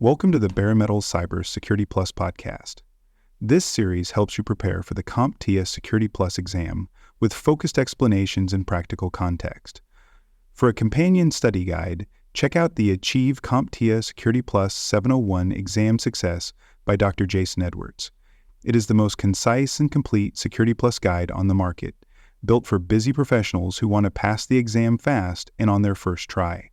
Welcome to the Bare Metal Cyber Security Plus podcast. This series helps you prepare for the CompTIA Security Plus exam with focused explanations and practical context. For a companion study guide, check out the Achieve CompTIA Security Plus 701 Exam Success by Dr. Jason Edwards. It is the most concise and complete Security Plus guide on the market, built for busy professionals who want to pass the exam fast and on their first try.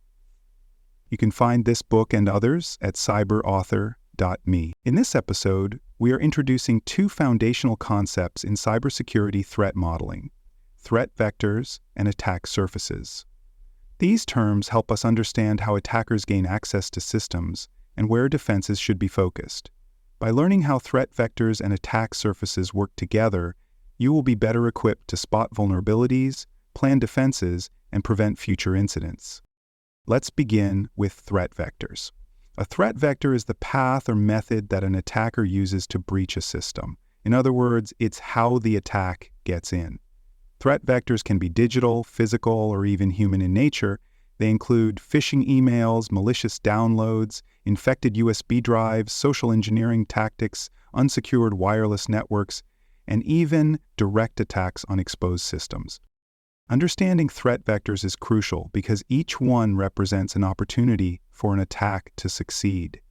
You can find this book and others at cyberauthor.me. In this episode, we are introducing two foundational concepts in cybersecurity threat modeling: threat vectors and attack surfaces. These terms help us understand how attackers gain access to systems and where defenses should be focused. By learning how threat vectors and attack surfaces work together, you will be better equipped to spot vulnerabilities, plan defenses, and prevent future incidents. Let's begin with threat vectors. A threat vector is the path or method that an attacker uses to breach a system. In other words, it's how the attack gets in. Threat vectors can be digital, physical, or even human in nature. They include phishing emails, malicious downloads, infected USB drives, social engineering tactics, unsecured wireless networks, and even direct attacks on exposed systems. Understanding threat vectors is crucial because each one represents an opportunity for an attack to succeed.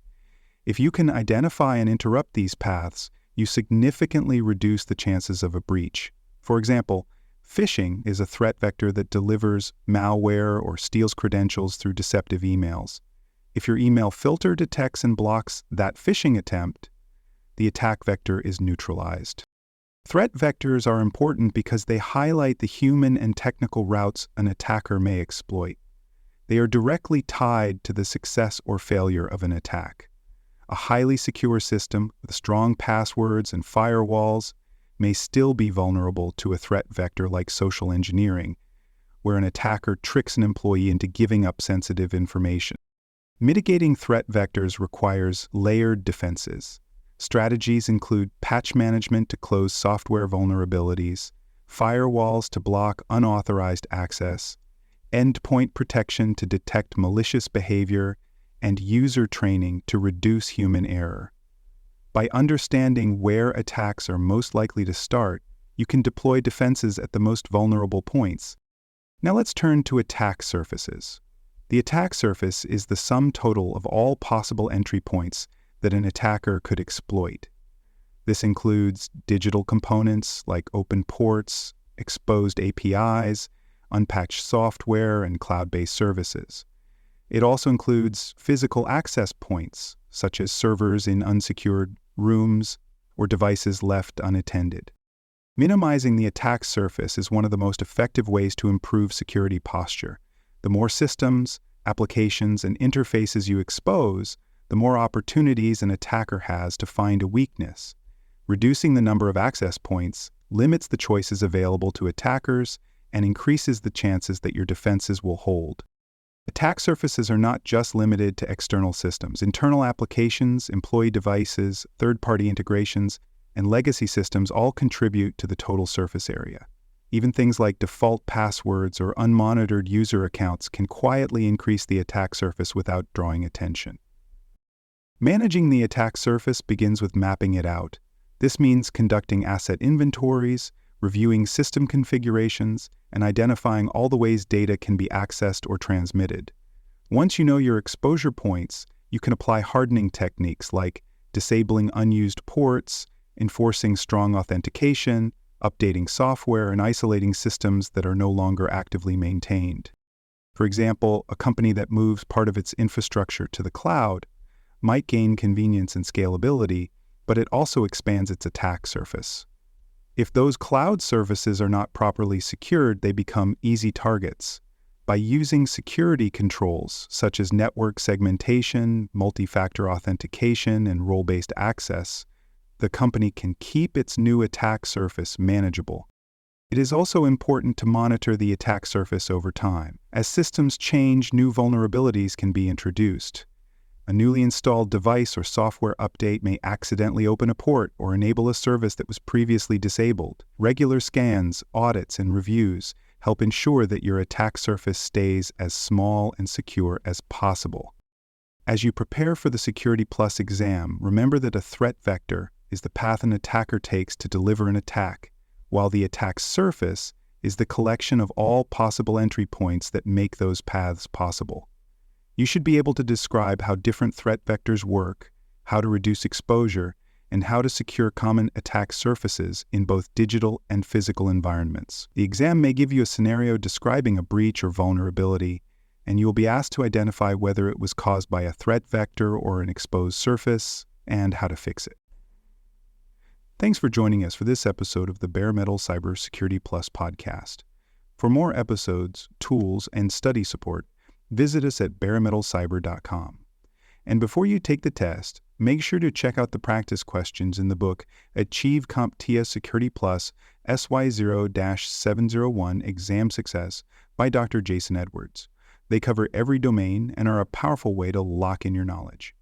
If you can identify and interrupt these paths, you significantly reduce the chances of a breach. For example, phishing is a threat vector that delivers malware or steals credentials through deceptive emails. If your email filter detects and blocks that phishing attempt, the attack vector is neutralized. Threat vectors are important because they highlight the human and technical routes an attacker may exploit. They are directly tied to the success or failure of an attack. A highly secure system with strong passwords and firewalls may still be vulnerable to a threat vector like social engineering, where an attacker tricks an employee into giving up sensitive information. Mitigating threat vectors requires layered defenses. Strategies include patch management to close software vulnerabilities, firewalls to block unauthorized access, endpoint protection to detect malicious behavior, and user training to reduce human error. By understanding where attacks are most likely to start, you can deploy defenses at the most vulnerable points. Now let's turn to attack surfaces. The attack surface is the sum total of all possible entry points that an attacker could exploit. This includes digital components like open ports, exposed APIs, unpatched software, and cloud-based services. It also includes physical access points, such as servers in unsecured rooms or devices left unattended. Minimizing the attack surface is one of the most effective ways to improve security posture. The more systems, applications, and interfaces you expose, the more opportunities an attacker has to find a weakness. Reducing the number of access points limits the choices available to attackers and increases the chances that your defenses will hold. Attack surfaces are not just limited to external systems. Internal applications, employee devices, third-party integrations, and legacy systems all contribute to the total surface area. Even things like default passwords or unmonitored user accounts can quietly increase the attack surface without drawing attention. Managing the attack surface begins with mapping it out. This means conducting asset inventories, reviewing system configurations, and identifying all the ways data can be accessed or transmitted. Once you know your exposure points, you can apply hardening techniques like disabling unused ports, enforcing strong authentication, updating software, and isolating systems that are no longer actively maintained. For example, a company that moves part of its infrastructure to the cloud might gain convenience and scalability, but it also expands its attack surface. If those cloud services are not properly secured, they become easy targets. By using security controls such as network segmentation, multi-factor authentication, and role-based access, the company can keep its new attack surface manageable. It is also important to monitor the attack surface over time. As systems change, new vulnerabilities can be introduced. A newly installed device or software update may accidentally open a port or enable a service that was previously disabled. Regular scans, audits, and reviews help ensure that your attack surface stays as small and secure as possible. As you prepare for the Security Plus exam, remember that a threat vector is the path an attacker takes to deliver an attack, while the attack surface is the collection of all possible entry points that make those paths possible. You should be able to describe how different threat vectors work, how to reduce exposure, and how to secure common attack surfaces in both digital and physical environments. The exam may give you a scenario describing a breach or vulnerability, and you will be asked to identify whether it was caused by a threat vector or an exposed surface, and how to fix it. Thanks for joining us for this episode of the Bare Metal Cybersecurity Plus podcast. For more episodes, tools, and study support, visit us at baremetalcyber.com. And before you take the test, make sure to check out the practice questions in the book Achieve CompTIA Security Plus SY0-701 Exam Success by Dr. Jason Edwards. They cover every domain and are a powerful way to lock in your knowledge.